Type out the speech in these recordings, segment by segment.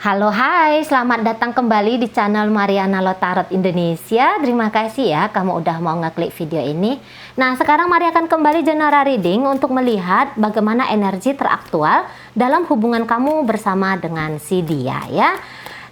Halo, hai, selamat datang kembali di channel Mariana Lotarot Indonesia. Terima kasih ya kamu udah mau ngeklik video ini. Nah, sekarang Mari akan kembali general reading untuk melihat bagaimana energi teraktual dalam hubungan kamu bersama dengan si dia ya.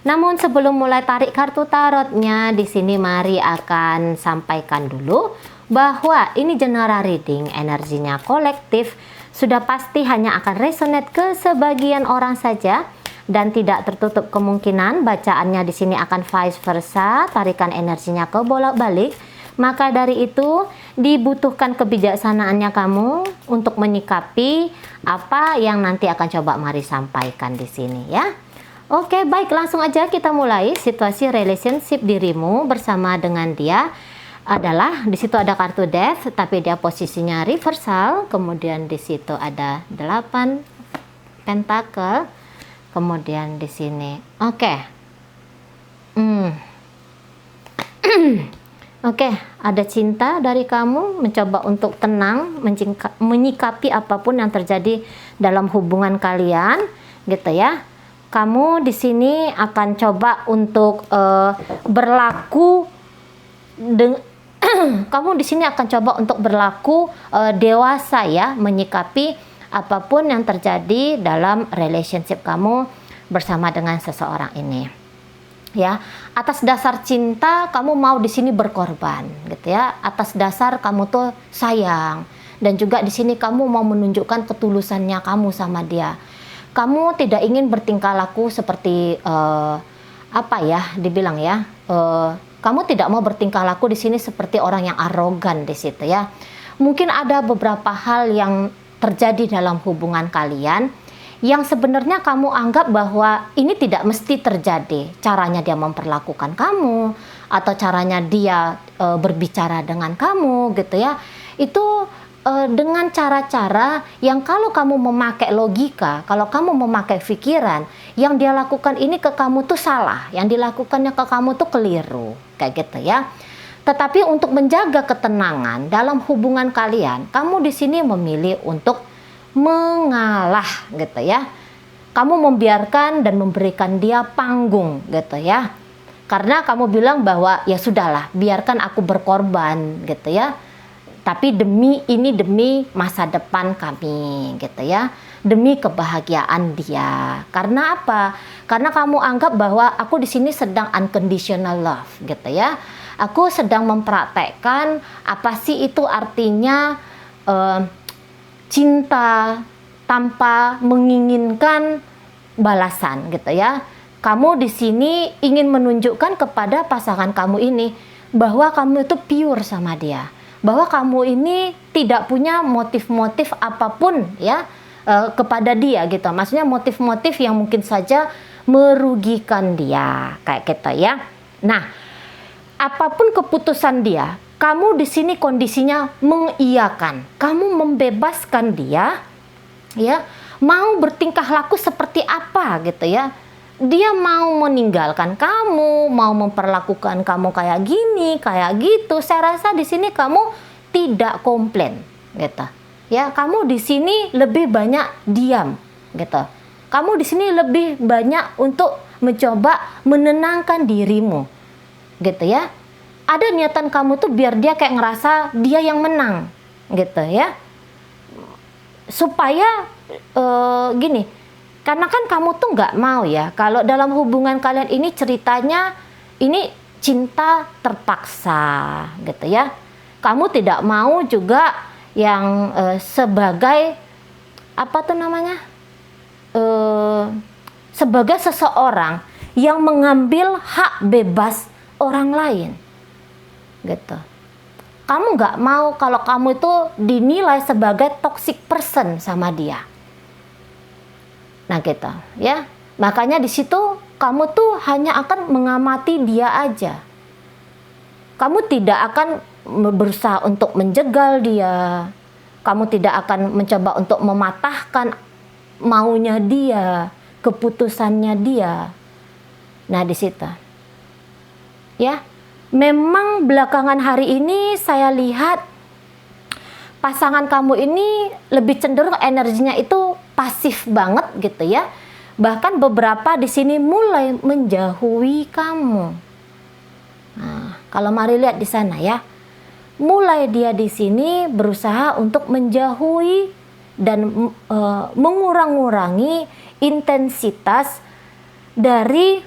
Namun sebelum mulai tarik kartu tarotnya, di sini Mari akan sampaikan dulu bahwa ini general reading, energinya kolektif, sudah pasti hanya akan resonate ke sebagian orang saja. Dan tidak tertutup kemungkinan bacaannya di sini akan vice versa, tarikan energinya ke bolak-balik. Maka dari itu dibutuhkan kebijaksanaannya kamu untuk menyikapi apa yang nanti akan coba Mari sampaikan di sini ya. Oke, baik, langsung aja kita mulai. Situasi relationship dirimu bersama dengan dia adalah di situ ada kartu death, tapi dia posisinya reversal. Kemudian di situ ada 8 pentakel. Kemudian di sini, oke, oke, ada cinta dari kamu, mencoba untuk tenang, menyikapi apapun yang terjadi dalam hubungan kalian, gitu ya. Kamu di sini akan coba untuk berlaku, kamu di sini akan coba untuk berlaku dewasa ya, menyikapi apapun yang terjadi dalam relationship kamu bersama dengan seseorang ini. Ya, atas dasar cinta kamu mau di sini berkorban, gitu ya. Atas dasar kamu tuh sayang, dan juga di sini kamu mau menunjukkan ketulusannya kamu sama dia. Kamu tidak ingin bertingkah laku seperti apa ya, dibilang ya. Kamu tidak mau bertingkah laku di sini seperti orang yang arogan di situ ya. Mungkin ada beberapa hal yang terjadi dalam hubungan kalian yang sebenarnya kamu anggap bahwa ini tidak mesti terjadi. Caranya dia memperlakukan kamu atau caranya dia berbicara dengan kamu gitu ya. Itu dengan cara-cara yang kalau kamu memakai logika, kalau kamu memakai pikiran, yang dia lakukan ini ke kamu tuh salah, yang dilakukannya ke kamu tuh keliru, kayak gitu ya. Tetapi untuk menjaga ketenangan dalam hubungan kalian, kamu di sini memilih untuk mengalah gitu ya. Kamu membiarkan dan memberikan dia panggung gitu ya. Karena kamu bilang bahwa ya sudahlah, biarkan aku berkorban gitu ya. Tapi demi masa depan kami gitu ya. Demi kebahagiaan dia. Karena apa? Karena kamu anggap bahwa aku di sini sedang unconditional love gitu ya. Aku sedang mempraktekkan apa sih itu artinya cinta tanpa menginginkan balasan gitu ya. Kamu di sini ingin menunjukkan kepada pasangan kamu ini bahwa kamu itu pure sama dia, bahwa kamu ini tidak punya motif-motif apapun ya kepada dia gitu. Maksudnya motif-motif yang mungkin saja merugikan dia kayak gitu ya. Nah, apapun keputusan dia, kamu di sini kondisinya mengiyakan. Kamu membebaskan dia, ya, mau bertingkah laku seperti apa gitu ya. Dia mau meninggalkan kamu, mau memperlakukan kamu kayak gini, kayak gitu. Saya rasa di sini kamu tidak komplain, gitu. Ya, kamu di sini lebih banyak diam, gitu. Kamu di sini lebih banyak untuk mencoba menenangkan dirimu, gitu ya. Ada niatan kamu tuh biar dia kayak ngerasa dia yang menang gitu ya, supaya gini, karena kan kamu tuh nggak mau ya kalau dalam hubungan kalian ini ceritanya ini cinta terpaksa gitu ya. Kamu tidak mau juga yang sebagai apa tuh namanya, sebagai seseorang yang mengambil hak bebas orang lain gitu. Kamu nggak mau kalau kamu itu dinilai sebagai toxic person sama dia. Nah gitu ya. Makanya di situ kamu tuh hanya akan mengamati dia aja. Kamu tidak akan berusaha untuk menjegal dia. Kamu tidak akan mencoba untuk mematahkan maunya dia, keputusannya dia. Nah di situ ya. Memang belakangan hari ini saya lihat pasangan kamu ini lebih cenderung energinya itu pasif banget gitu ya. Bahkan beberapa di sini mulai menjauhi kamu. Nah, kalau mari lihat di sana ya. Mulai dia di sini berusaha untuk menjauhi dan mengurang-urangi intensitas dari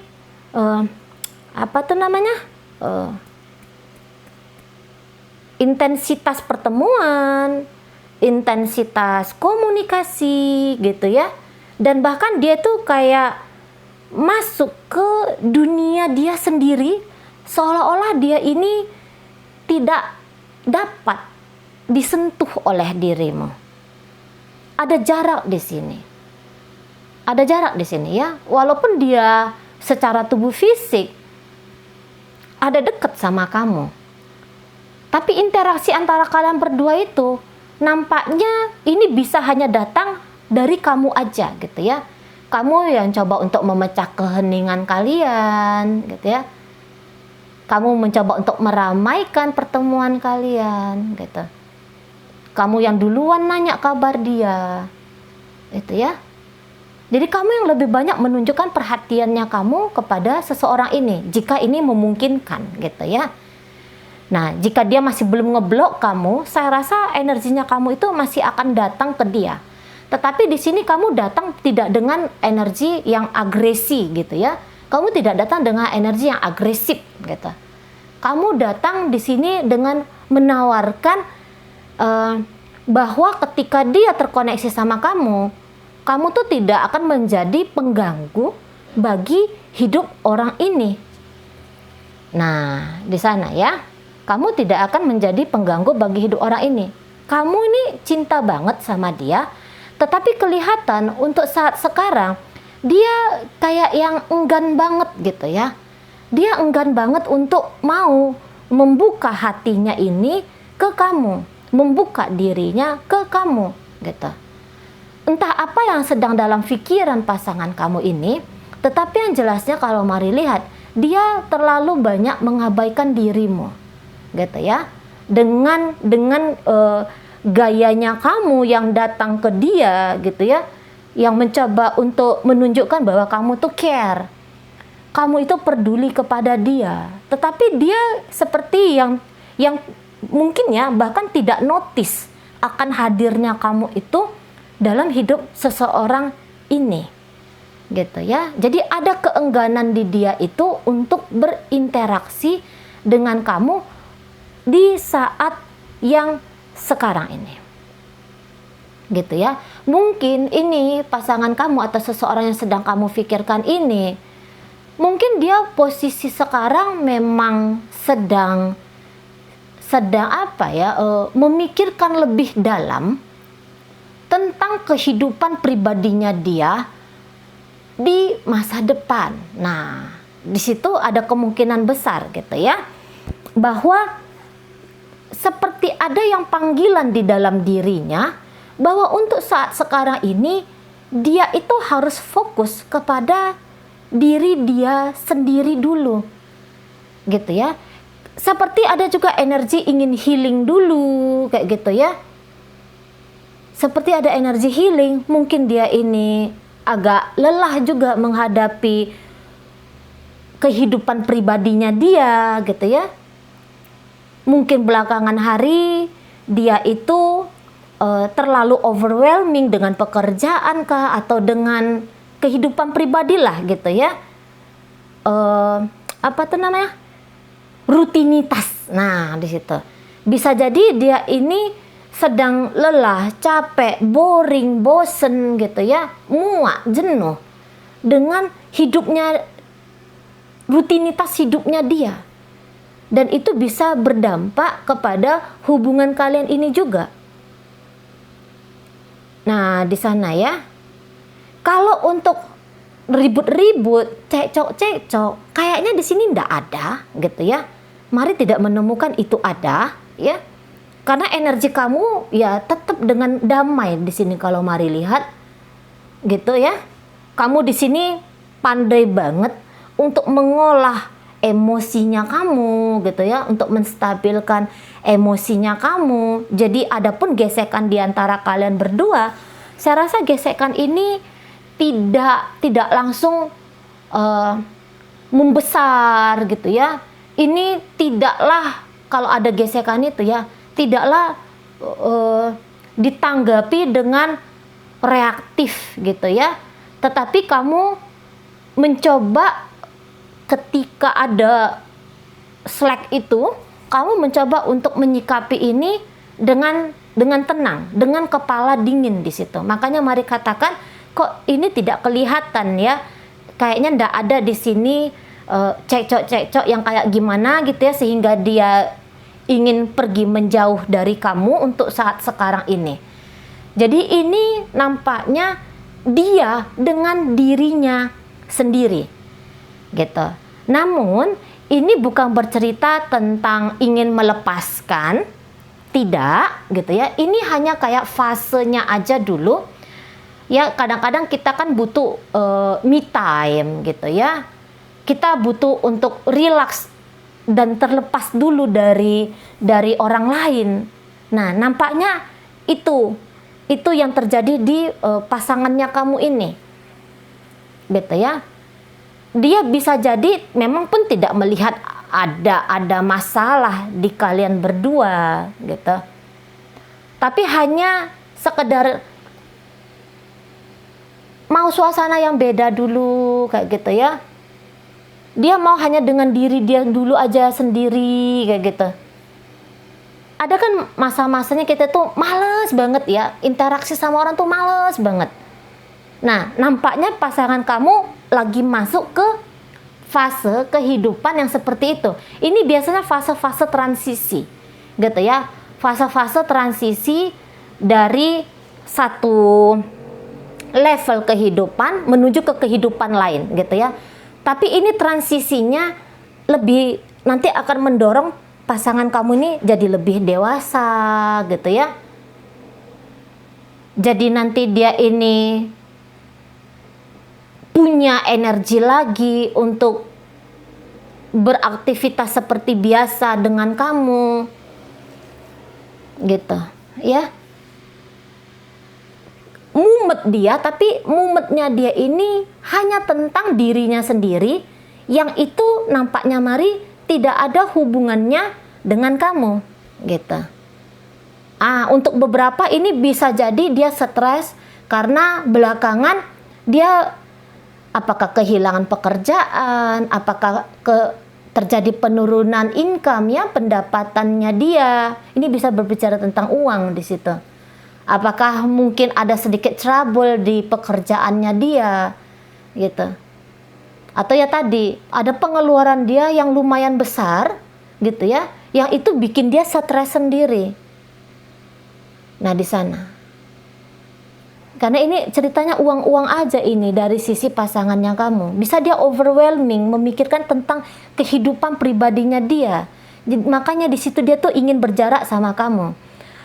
intensitas pertemuan, intensitas komunikasi gitu ya. Dan bahkan dia tuh kayak masuk ke dunia dia sendiri, seolah-olah dia ini tidak dapat disentuh oleh dirimu. Ada jarak di sini. Ada jarak di sini ya. Walaupun dia secara tubuh fisik ada dekat sama kamu. Tapi interaksi antara kalian berdua itu nampaknya ini bisa hanya datang dari kamu aja gitu ya. Kamu yang coba untuk memecah keheningan kalian gitu ya. Kamu mencoba untuk meramaikan pertemuan kalian gitu. Kamu yang duluan nanya kabar dia. Itu ya. Jadi kamu yang lebih banyak menunjukkan perhatiannya kamu kepada seseorang ini jika ini memungkinkan gitu ya. Nah, jika dia masih belum ngeblok kamu, saya rasa energinya kamu itu masih akan datang ke dia. Tetapi di sini kamu datang tidak dengan energi yang agresi gitu ya. Kamu tidak datang dengan energi yang agresif gitu. Kamu datang di sini dengan menawarkan bahwa ketika dia terkoneksi sama kamu tuh tidak akan menjadi pengganggu bagi hidup orang ini. Nah, di sana ya, kamu tidak akan menjadi pengganggu bagi hidup orang ini. Kamu ini cinta banget sama dia, tetapi kelihatan untuk saat sekarang dia kayak yang enggan banget gitu ya. Dia enggan banget untuk mau membuka hatinya ini ke kamu, membuka dirinya ke kamu gitu. Entah apa yang sedang dalam pikiran pasangan kamu ini, tetapi yang jelasnya kalau mari lihat, dia terlalu banyak mengabaikan dirimu gitu ya. Dengan gayanya kamu yang datang ke dia gitu ya, yang mencoba untuk menunjukkan bahwa kamu tuh care, kamu itu peduli kepada dia, tetapi dia seperti yang mungkin ya bahkan tidak notice akan hadirnya kamu itu dalam hidup seseorang ini gitu ya. Jadi ada keengganan di dia itu untuk berinteraksi dengan kamu di saat yang sekarang ini gitu ya. Mungkin ini pasangan kamu atau seseorang yang sedang kamu pikirkan ini, mungkin dia posisi sekarang memang sedang memikirkan lebih dalam tentang kehidupan pribadinya dia di masa depan. Nah, di situ ada kemungkinan besar gitu ya, bahwa seperti ada yang panggilan di dalam dirinya bahwa untuk saat sekarang ini dia itu harus fokus kepada diri dia sendiri dulu gitu ya. Seperti ada juga energi ingin healing dulu kayak gitu ya. Seperti ada energi healing, mungkin dia ini agak lelah juga menghadapi kehidupan pribadinya dia gitu ya. Mungkin belakangan hari dia itu terlalu overwhelming dengan pekerjaan kah atau dengan kehidupan pribadi lah gitu ya. Rutinitas. Nah, di situ bisa jadi dia ini sedang lelah, capek, boring, bosen gitu ya, muak, jenuh dengan hidupnya, rutinitas hidupnya dia. Dan itu bisa berdampak kepada hubungan kalian ini juga. Nah, di sana ya. Kalau untuk ribut-ribut, cekcok-cekcok, kayaknya di sini ndak ada gitu ya. Mari tidak menemukan itu ada ya. Karena energi kamu ya tetap dengan damai di sini kalau mari lihat gitu ya. Kamu di sini pandai banget untuk mengolah emosinya kamu gitu ya, untuk menstabilkan emosinya kamu. Jadi adapun gesekan di antara kalian berdua, saya rasa gesekan ini tidak langsung membesar gitu ya. Ini tidaklah, kalau ada gesekan itu ya, tidaklah ditanggapi dengan reaktif gitu ya. Tetapi kamu mencoba ketika ada slack itu, kamu mencoba untuk menyikapi ini dengan tenang, dengan kepala dingin di situ. Makanya mari katakan, kok ini tidak kelihatan ya, kayaknya ndak ada di sini cekcok yang kayak gimana gitu ya, sehingga dia ingin pergi menjauh dari kamu untuk saat sekarang ini. Jadi ini nampaknya dia dengan dirinya sendiri gitu. Namun ini bukan bercerita tentang ingin melepaskan, tidak gitu ya. Ini hanya kayak fasenya aja dulu. Ya, kadang-kadang kita kan butuh me time gitu ya. Kita butuh untuk relax dan terlepas dulu dari orang lain. Nah, nampaknya itu yang terjadi di pasangannya kamu ini, gitu ya. Dia bisa jadi memang pun tidak melihat ada masalah di kalian berdua, gitu. Tapi hanya sekedar mau suasana yang beda dulu, kayak gitu ya. Dia mau hanya dengan diri dia dulu aja sendiri, kayak gitu. Ada kan masa-masanya kita tuh males banget ya, interaksi sama orang tuh males banget. Nah, nampaknya pasangan kamu lagi masuk ke fase kehidupan yang seperti itu. Ini biasanya fase-fase transisi, gitu ya. Fase-fase transisi dari satu level kehidupan menuju ke kehidupan lain, gitu ya. Tapi ini transisinya lebih nanti akan mendorong pasangan kamu ini jadi lebih dewasa, gitu ya. Jadi nanti dia ini punya energi lagi untuk beraktivitas seperti biasa dengan kamu, gitu ya. Mumet dia, tapi mumetnya dia ini hanya tentang dirinya sendiri, yang itu nampaknya mari tidak ada hubungannya dengan kamu, gitu. Untuk beberapa ini bisa jadi dia stres karena belakangan dia apakah kehilangan pekerjaan, apakah terjadi penurunan income ya, pendapatannya dia. Ini bisa berbicara tentang uang di situ. Apakah mungkin ada sedikit trouble di pekerjaannya dia, gitu. Atau ya tadi, ada pengeluaran dia yang lumayan besar, gitu ya, yang itu bikin dia stres sendiri. Nah, di sana. Karena ini ceritanya uang-uang aja ini dari sisi pasangannya kamu. Bisa dia overwhelming, memikirkan tentang kehidupan pribadinya dia. Makanya di situ dia tuh ingin berjarak sama kamu.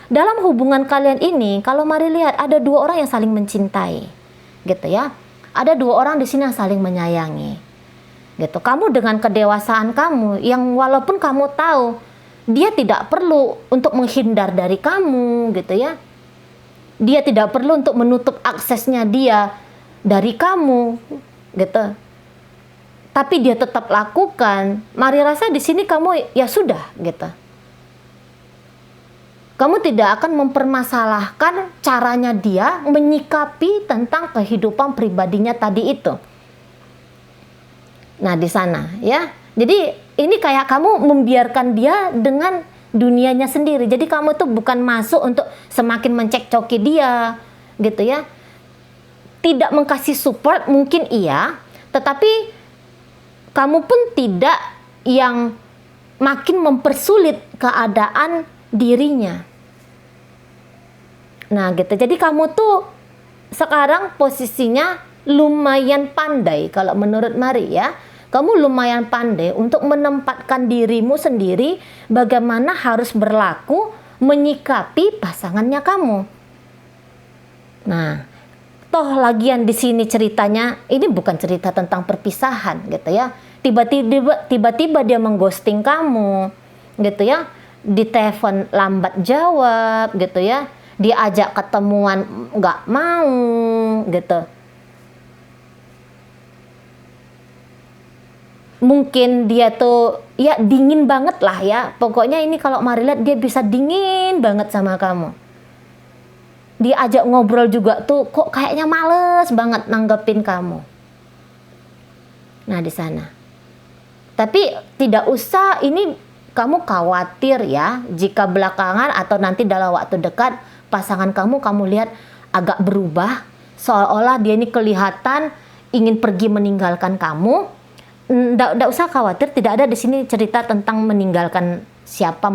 Dalam hubungan kalian ini, kalau mari lihat, ada dua orang yang saling mencintai, gitu ya. Ada dua orang di sini yang saling menyayangi, gitu. Kamu dengan kedewasaan kamu, yang walaupun kamu tahu dia tidak perlu untuk menghindar dari kamu, gitu ya. Dia tidak perlu untuk menutup aksesnya dia dari kamu, gitu. Tapi dia tetap lakukan. Mari rasa di sini kamu ya sudah, gitu. Kamu tidak akan mempermasalahkan caranya dia menyikapi tentang kehidupan pribadinya tadi itu. Nah, di sana ya. Jadi ini kayak kamu membiarkan dia dengan dunianya sendiri. Jadi kamu tuh bukan masuk untuk semakin mencekcoki dia, gitu ya. Tidak mengkasih support mungkin iya, tetapi kamu pun tidak yang makin mempersulit keadaan dirinya. Nah, gitu. Jadi kamu tuh sekarang posisinya lumayan pandai kalau menurut Mari ya. Kamu lumayan pandai untuk menempatkan dirimu sendiri bagaimana harus berlaku menyikapi pasangannya kamu. Nah, toh lagian di sini ceritanya ini bukan cerita tentang perpisahan, gitu ya. Tiba-tiba dia mengghosting kamu, gitu ya. Di telepon lambat jawab, gitu ya. Diajak ketemuan nggak mau, gitu. mungkin dia tuh ya dingin banget lah ya. Pokoknya ini kalau Mari lihat dia bisa dingin banget sama kamu. Diajak ngobrol juga tuh kok kayaknya males banget nanggepin kamu. Nah, di sana. Tapi tidak usah ini kamu khawatir ya jika belakangan atau nanti dalam waktu dekat pasangan kamu lihat agak berubah, seolah-olah dia ini kelihatan ingin pergi meninggalkan kamu. Nggak usah khawatir, tidak ada di sini cerita tentang meninggalkan siapa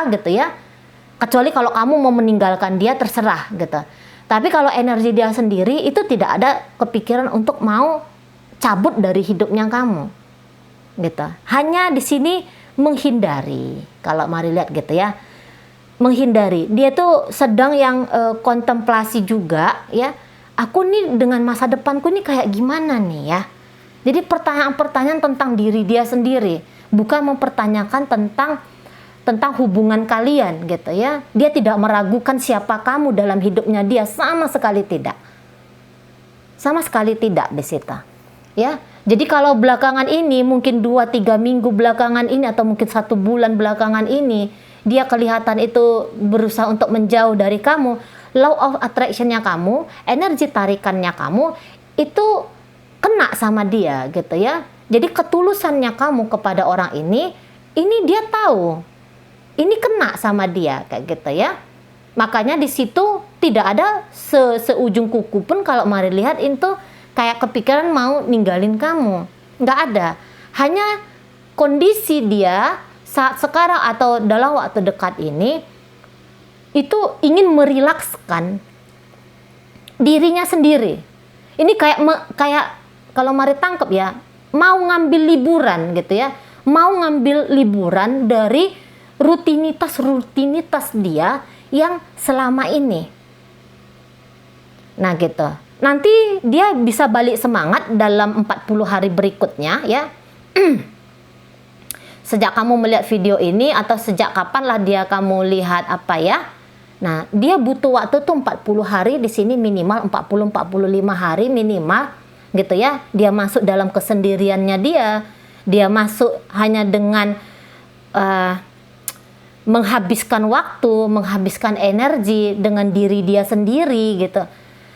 gitu ya. Kecuali kalau kamu mau meninggalkan dia, terserah gitu. Tapi kalau energi dia sendiri itu tidak ada kepikiran untuk mau cabut dari hidupnya kamu gitu. Hanya di sini menghindari, kalau Mari lihat gitu ya, menghindari. Dia tuh sedang yang kontemplasi juga ya. Aku nih dengan masa depanku nih kayak gimana nih ya. Jadi pertanyaan-pertanyaan tentang diri dia sendiri, bukan mempertanyakan tentang hubungan kalian gitu ya. Dia tidak meragukan siapa kamu dalam hidupnya dia, sama sekali tidak. Sama sekali tidak di situ. Ya. Jadi kalau belakangan ini, mungkin 2-3 minggu belakangan ini atau mungkin 1 bulan belakangan ini, dia kelihatan itu berusaha untuk menjauh dari kamu, law of attraction-nya kamu, energi tarikannya kamu itu kena sama dia gitu ya. Jadi ketulusannya kamu kepada orang ini dia tahu. Ini kena sama dia kayak gitu ya. Makanya di situ tidak ada seujung kuku pun kalau Mari lihat itu kayak kepikiran mau ninggalin kamu. Nggak ada. Hanya kondisi dia saat sekarang atau dalam waktu dekat ini itu ingin merilekskan dirinya sendiri. Ini kayak kalau Mari tangkap ya, mau ngambil liburan gitu ya. Mau ngambil liburan dari rutinitas dia yang selama ini. Nah gitu. Nanti dia bisa balik semangat dalam 40 hari berikutnya ya. Sejak kamu melihat video ini atau sejak kapan lah kamu lihat apa ya. Nah, dia butuh waktu tuh 40 hari di sini minimal 40-45 hari minimal gitu ya. Dia masuk dalam kesendiriannya dia. Dia masuk hanya dengan menghabiskan waktu, menghabiskan energi dengan diri dia sendiri gitu.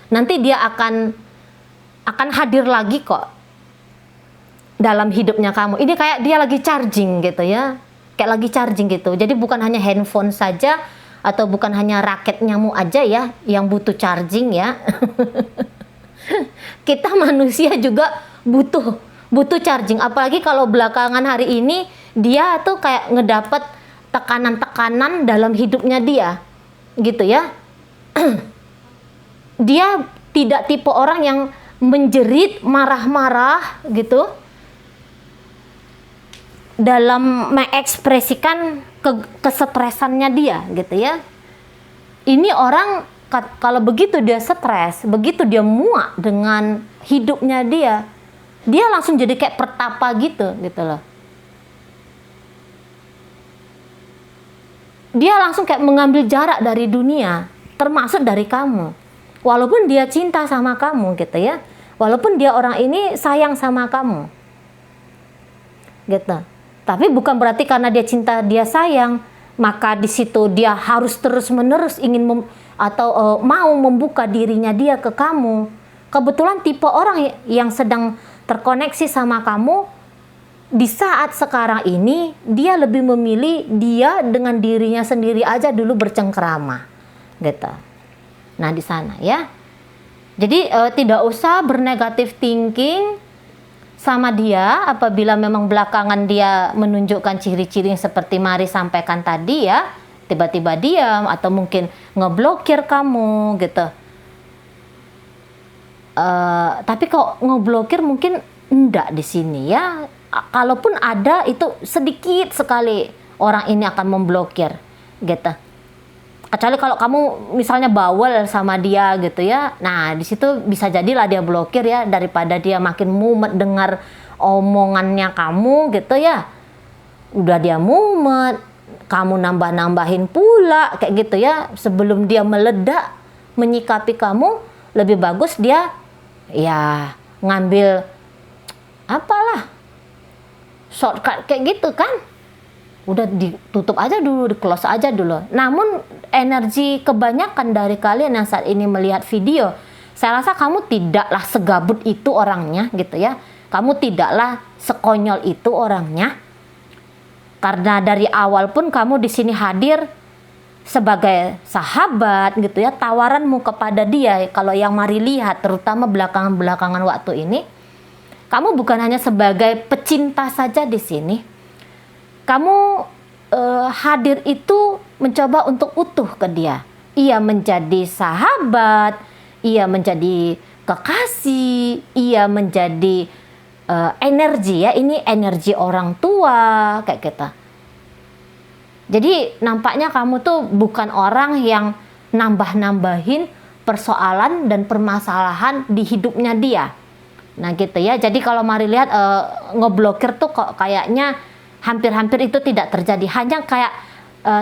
Nanti dia akan hadir lagi kok dalam hidupnya kamu. Ini kayak dia lagi charging gitu ya. Kayak lagi charging gitu. Jadi bukan hanya handphone saja atau bukan hanya raket nyamuk aja ya yang butuh charging ya. Kita manusia juga butuh charging. Apalagi kalau belakangan hari ini dia tuh kayak ngedapat tekanan-tekanan dalam hidupnya dia gitu ya. Dia tidak tipe orang yang menjerit, marah-marah gitu dalam mengekspresikan kesetresannya dia gitu ya. Ini orang kalau begitu dia stres, begitu dia muak dengan hidupnya dia langsung jadi kayak pertapa gitu loh. Dia langsung kayak mengambil jarak dari dunia, termasuk dari kamu. Walaupun dia cinta sama kamu gitu ya. Walaupun dia orang ini sayang sama kamu. Gitu. Tapi bukan berarti karena dia cinta, dia sayang, maka di situ dia harus terus-menerus ingin mau membuka dirinya dia ke kamu. Kebetulan tipe orang yang sedang terkoneksi sama kamu di saat sekarang ini, dia lebih memilih dia dengan dirinya sendiri aja dulu bercengkrama gitu. Nah di sana ya. Jadi tidak usah bernegatif thinking sama dia apabila memang belakangan dia menunjukkan ciri-ciri yang seperti Mari sampaikan tadi ya. Tiba-tiba diam atau mungkin ngeblokir kamu gitu. Tapi kok ngeblokir mungkin enggak di sini ya. Kalaupun ada itu sedikit sekali orang ini akan memblokir gitu. Kecuali kalau kamu misalnya bawel sama dia gitu ya. Nah, di situ bisa jadilah dia blokir ya daripada dia makin mumet dengar omongannya kamu gitu ya. Udah dia mumet, kamu nambah-nambahin pula kayak gitu ya. Sebelum dia meledak menyikapi kamu, lebih bagus dia ya ngambil apalah shortcut kayak gitu kan. Udah ditutup aja dulu, di close aja dulu. Namun energi kebanyakan dari kalian yang saat ini melihat video, saya rasa kamu tidaklah segabut itu orangnya gitu ya. Kamu tidaklah sekonyol itu orangnya. Karena dari awal pun kamu di sini hadir sebagai sahabat gitu ya. Tawaranmu kepada dia, kalau yang mari lihat terutama belakangan waktu ini, kamu bukan hanya sebagai pecinta saja di sini. Kamu hadir itu mencoba untuk utuh ke dia. Ia menjadi sahabat, ia menjadi kekasih, ia menjadi energi ya. Ini energi orang tua kayak kita. Jadi nampaknya kamu tuh bukan orang yang nambah-nambahin persoalan dan permasalahan di hidupnya dia. Nah gitu ya. Jadi kalau mari lihat ngeblokir tuh kok kayaknya hampir-hampir itu tidak terjadi. Hanya kayak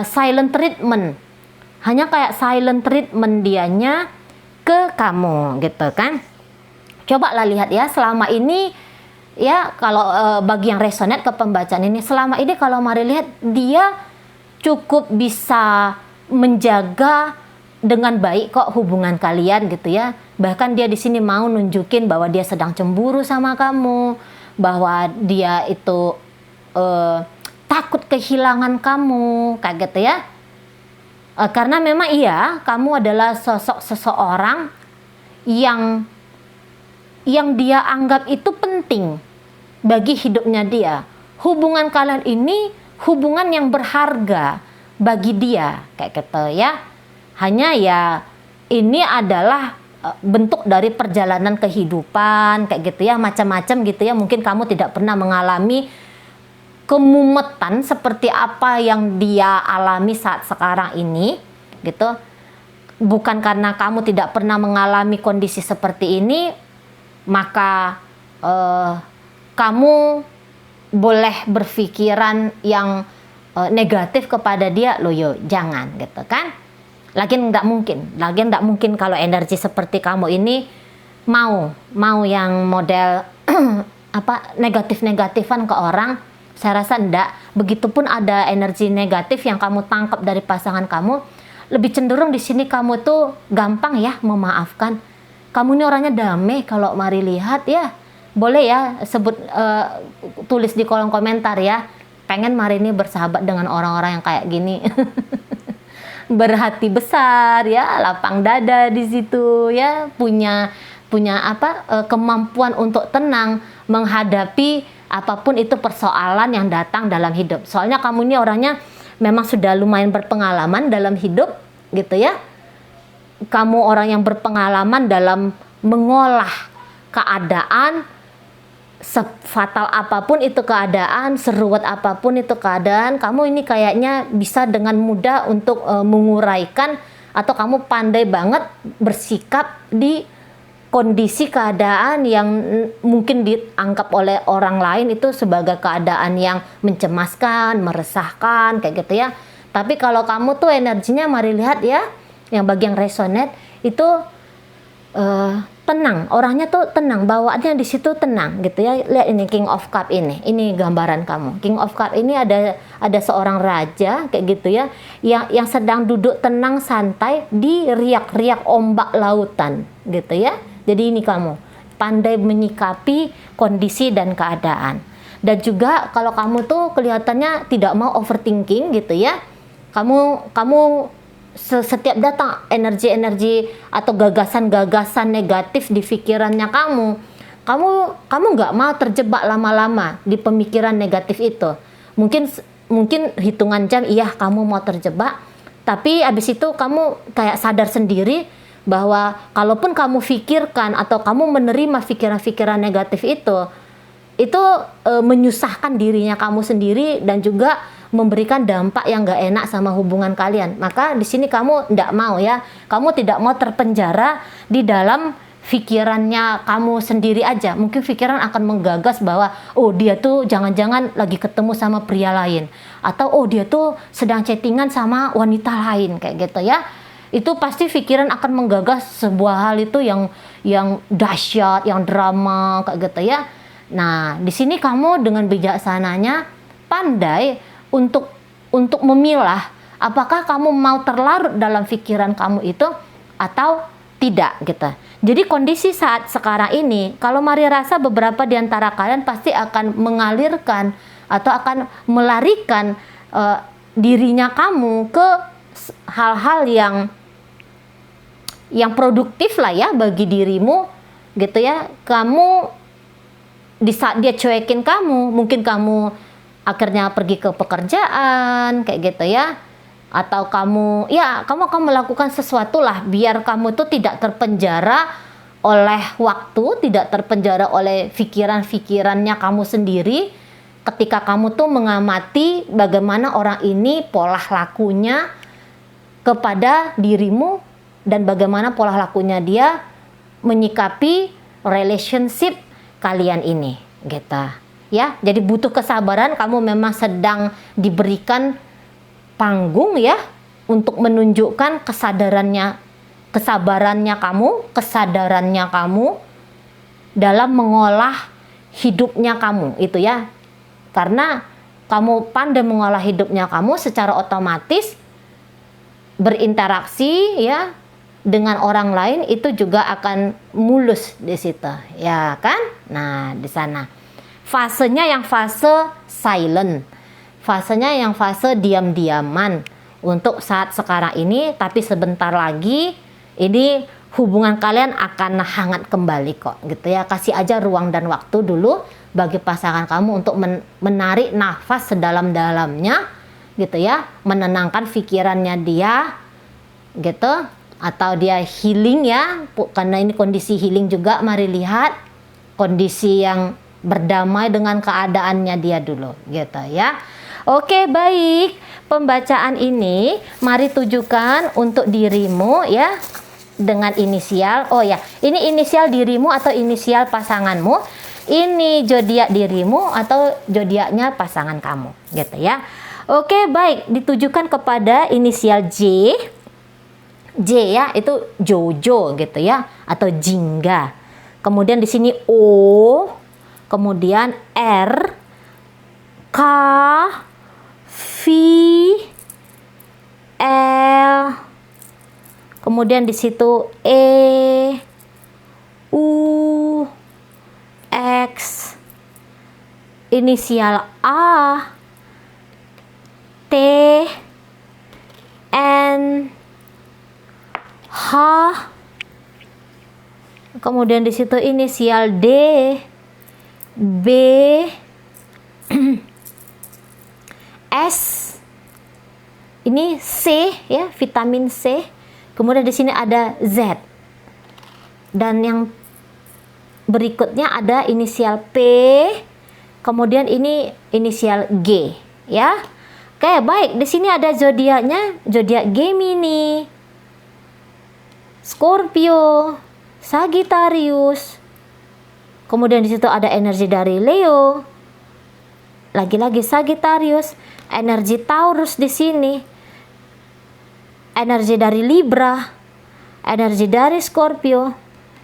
silent treatment. Hanya kayak silent treatment dianya ke kamu gitu kan. Coba lah lihat ya, selama ini ya, kalau bagi yang resonate ke pembacaan ini, selama ini kalau mari lihat dia cukup bisa menjaga dengan baik kok hubungan kalian gitu ya. Bahkan dia di sini mau nunjukin bahwa dia sedang cemburu sama kamu, bahwa dia itu takut kehilangan kamu kayak gitu ya. Karena memang iya, kamu adalah sosok seseorang yang dia anggap itu penting bagi hidupnya dia. Hubungan kalian ini hubungan yang berharga bagi dia kayak gitu ya. Hanya ya ini adalah bentuk dari perjalanan kehidupan kayak gitu ya, macam-macam gitu ya. Mungkin kamu tidak pernah mengalami kemumetan seperti apa yang dia alami saat sekarang ini gitu. Bukan karena kamu tidak pernah mengalami kondisi seperti ini maka kamu boleh berpikiran yang negatif kepada dia. Loh yo, jangan gitu kan. Lagian nggak mungkin kalau energi seperti kamu ini mau yang model negatif-negatifan ke orang. Saya rasa enggak. Begitupun ada energi negatif yang kamu tangkap dari pasangan kamu, lebih cenderung di sini kamu tuh gampang ya memaafkan. Kamu ini orangnya damai kalau mari lihat ya. Boleh ya sebut tulis di kolom komentar ya. Pengen mari ini bersahabat dengan orang-orang yang kayak gini. Berhati besar ya, lapang dada di situ ya, punya kemampuan untuk tenang menghadapi apapun itu persoalan yang datang dalam hidup. Soalnya kamu ini orangnya memang sudah lumayan berpengalaman dalam hidup gitu ya. Kamu orang yang berpengalaman dalam mengolah keadaan, sefatal apapun itu keadaan, seruwet apapun itu keadaan, kamu ini kayaknya bisa dengan mudah untuk menguraikan, atau kamu pandai banget bersikap di kondisi keadaan yang mungkin dianggap oleh orang lain itu sebagai keadaan yang mencemaskan, meresahkan kayak gitu ya. Tapi kalau kamu tuh energinya mari lihat ya, yang bagian resonate itu tenang, orangnya tuh tenang, bawaannya di situ tenang gitu ya. Lihat ini King of Cup ini gambaran kamu. King of Cup ini ada seorang raja kayak gitu ya, yang sedang duduk tenang santai di riak-riak ombak lautan gitu ya. Jadi ini kamu pandai menyikapi kondisi dan keadaan. Dan juga kalau kamu tuh kelihatannya tidak mau overthinking gitu ya. Kamu setiap datang energi-energi atau gagasan-gagasan negatif di pikirannya kamu nggak mau terjebak lama-lama di pemikiran negatif itu. Mungkin hitungan jam iya kamu mau terjebak, tapi abis itu kamu kayak sadar sendiri bahwa kalaupun kamu pikirkan atau kamu menerima pikiran-pikiran negatif itu menyusahkan dirinya kamu sendiri dan juga memberikan dampak yang gak enak sama hubungan kalian. Maka di sini kamu tidak mau ya, kamu tidak mau terpenjara di dalam pikirannya kamu sendiri aja. Mungkin pikiran akan menggagas bahwa oh dia tuh jangan-jangan lagi ketemu sama pria lain, atau oh dia tuh sedang chattingan sama wanita lain kayak gitu ya. Itu pasti pikiran akan menggagas sebuah hal itu yang dahsyat, yang drama kayak gitu ya. Nah, di sini kamu dengan bijaksananya pandai untuk memilah apakah kamu mau terlarut dalam pikiran kamu itu atau tidak gitu. Jadi kondisi saat sekarang ini, kalau Mari rasa beberapa di antara kalian pasti akan mengalirkan atau akan melarikan dirinya kamu ke hal-hal yang produktif lah ya bagi dirimu gitu ya. Kamu di saat dia cuekin kamu, mungkin kamu akhirnya pergi ke pekerjaan kayak gitu ya, atau kamu akan melakukan sesuatu lah biar kamu tuh tidak terpenjara oleh waktu, tidak terpenjara oleh pikiran-pikirannya kamu sendiri. Ketika kamu tuh mengamati bagaimana orang ini pola lakunya kepada dirimu dan bagaimana pola lakunya dia menyikapi relationship kalian ini gitu ya. Jadi butuh kesabaran, kamu memang sedang diberikan panggung ya untuk menunjukkan kesadarannya kamu dalam mengolah hidupnya kamu itu ya. Karena kamu pandai mengolah hidupnya kamu, secara otomatis berinteraksi ya dengan orang lain itu juga akan mulus di situ ya kan. Nah, di sana fasenya yang fase silent, fasenya yang fase diam-diaman untuk saat sekarang ini. Tapi sebentar lagi ini hubungan kalian akan hangat kembali kok gitu ya. Kasih aja ruang dan waktu dulu bagi pasangan kamu untuk menarik nafas sedalam-dalamnya gitu ya, menenangkan pikirannya dia gitu, atau dia healing ya, karena ini kondisi healing juga. Mari lihat kondisi yang berdamai dengan keadaannya dia dulu gitu ya. Oke, baik, pembacaan ini mari tujukan untuk dirimu ya dengan inisial. Oh ya, ini inisial dirimu atau inisial pasanganmu, ini zodiak dirimu atau zodiaknya pasangan kamu gitu ya. Oke, baik, ditujukan kepada inisial J ya, itu Jojo gitu ya, atau Jingga. Kemudian di sini O, kemudian R, K, V, L, kemudian di situ E, U, X, inisial A, T, N, H, kemudian di situ inisial D, B, S, ini C ya, vitamin C. Kemudian di sini ada Z. Dan yang berikutnya ada inisial P, kemudian ini inisial G ya. Oke, baik, di sini ada zodiaknya, zodiak Gemini, Scorpio, Sagittarius. Kemudian di situ ada energi dari Leo. Lagi-lagi Sagittarius, energi Taurus di sini. Energi dari Libra, energi dari Scorpio.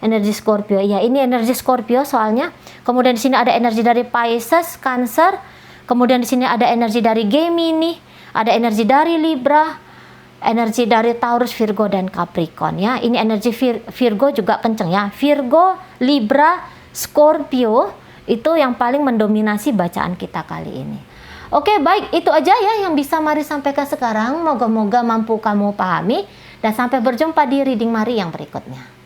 Energi Scorpio, ya ini energi Scorpio soalnya. Kemudian di sini ada energi dari Pisces, Cancer. Kemudian di sini ada energi dari Gemini, ada energi dari Libra, energi dari Taurus, Virgo dan Capricorn ya. Ini energi Virgo juga kenceng ya. Virgo, Libra, Scorpio itu yang paling mendominasi bacaan kita kali ini. Oke, baik, itu aja ya yang bisa Mari sampaikan sekarang. Moga-moga mampu kamu pahami dan sampai berjumpa di reading Mari yang berikutnya.